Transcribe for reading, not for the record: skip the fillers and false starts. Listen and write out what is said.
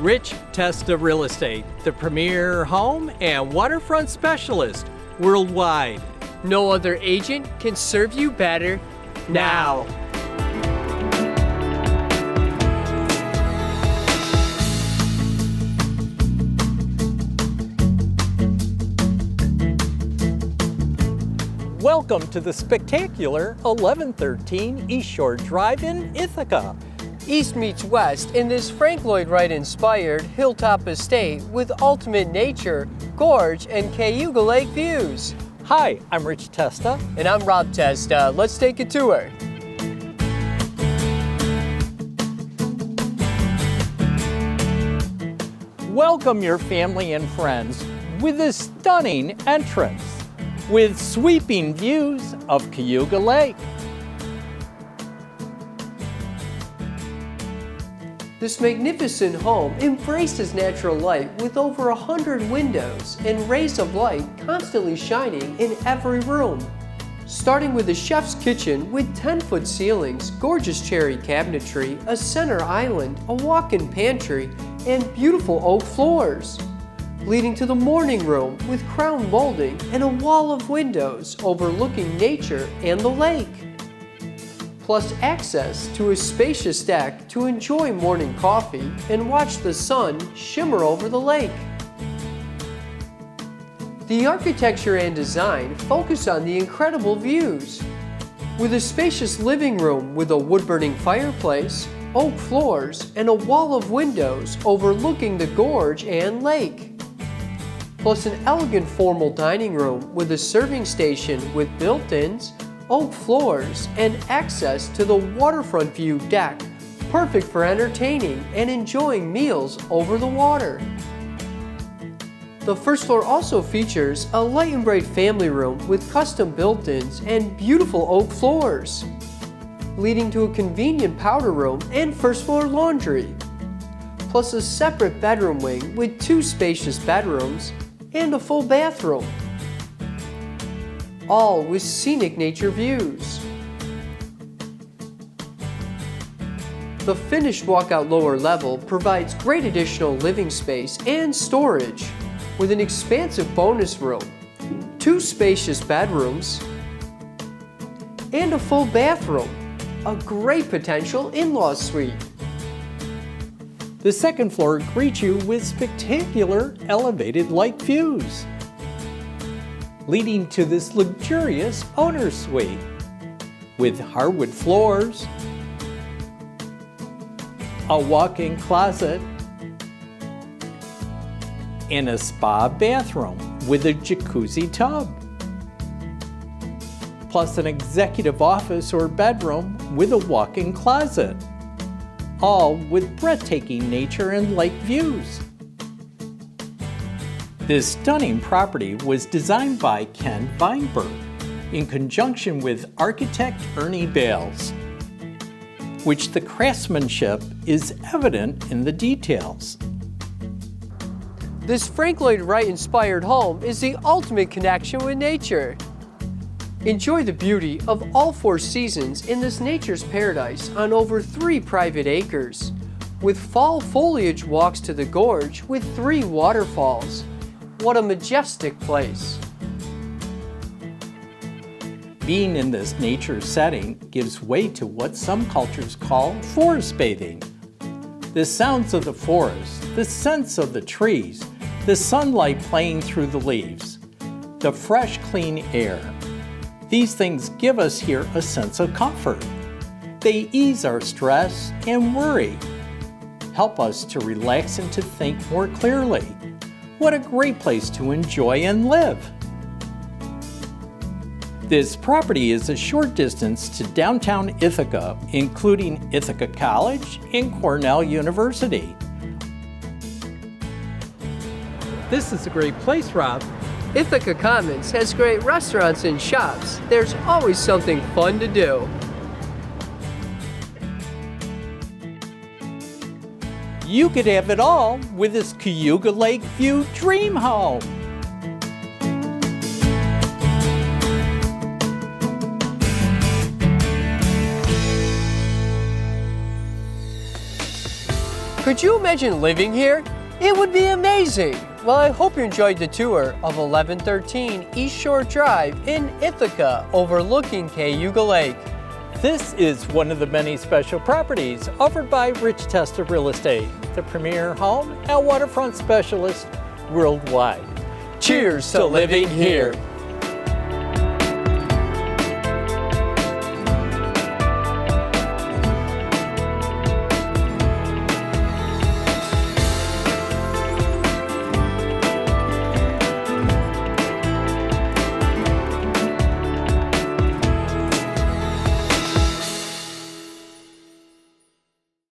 Rich Testa Real Estate, the premier home and waterfront specialist worldwide. No other agent can serve you better now. Welcome to the spectacular 1113 East Shore Drive in Ithaca. East meets west in this Frank Lloyd Wright-inspired hilltop estate with ultimate nature, gorge, and Cayuga Lake views. Hi, I'm Rich Testa. And I'm Rob Testa. Let's take a tour. Welcome your family and friends with this stunning entrance with sweeping views of Cayuga Lake. This magnificent home embraces natural light with over 100 windows and rays of light constantly shining in every room. Starting with the chef's kitchen with 10-foot ceilings, gorgeous cherry cabinetry, a center island, a walk-in pantry, and beautiful oak floors. Leading to the morning room with crown molding and a wall of windows overlooking nature and the lake. Plus access to a spacious deck to enjoy morning coffee and watch the sun shimmer over the lake. The architecture and design focus on the incredible views, with a spacious living room with a wood-burning fireplace, oak floors, and a wall of windows overlooking the gorge and lake. Plus an elegant formal dining room with a serving station with built-ins, oak floors, and access to the waterfront view deck, perfect for entertaining and enjoying meals over the water. The first floor also features a light and bright family room with custom built-ins and beautiful oak floors, leading to a convenient powder room and first floor laundry, plus a separate bedroom wing with 2 spacious bedrooms and a full bathroom, all with scenic nature views. The finished walkout lower level provides great additional living space and storage with an expansive bonus room, 2 spacious bedrooms, and a full bathroom, a great potential in-law suite. The second floor greets you with spectacular elevated lake views, leading to this luxurious owner's suite with hardwood floors, a walk-in closet, and a spa bathroom with a jacuzzi tub, plus an executive office or bedroom with a walk-in closet, all with breathtaking nature and lake views. This stunning property was designed by Ken Weinberg in conjunction with architect Ernie Bales, which the craftsmanship is evident in the details. This Frank Lloyd Wright-inspired home is the ultimate connection with nature. Enjoy the beauty of all 4 seasons in this nature's paradise on over 3 private acres, with fall foliage walks to the gorge with 3 waterfalls. What a majestic place. Being in this nature setting gives way to what some cultures call forest bathing. The sounds of the forest, the scents of the trees, the sunlight playing through the leaves, the fresh, clean air. These things give us here a sense of comfort. They ease our stress and worry, help us to relax and to think more clearly. What a great place to enjoy and live. This property is a short distance to downtown Ithaca, including Ithaca College and Cornell University. This is a great place, Rob. Ithaca Commons has great restaurants and shops. There's always something fun to do. You could have it all with this Cayuga Lake View dream home. Could you imagine living here? It would be amazing. Well, I hope you enjoyed the tour of 1113 East Shore Drive in Ithaca, overlooking Cayuga Lake. This is one of the many special properties offered by Testa Real Estate, the premier home and waterfront specialist worldwide. Cheers to living here.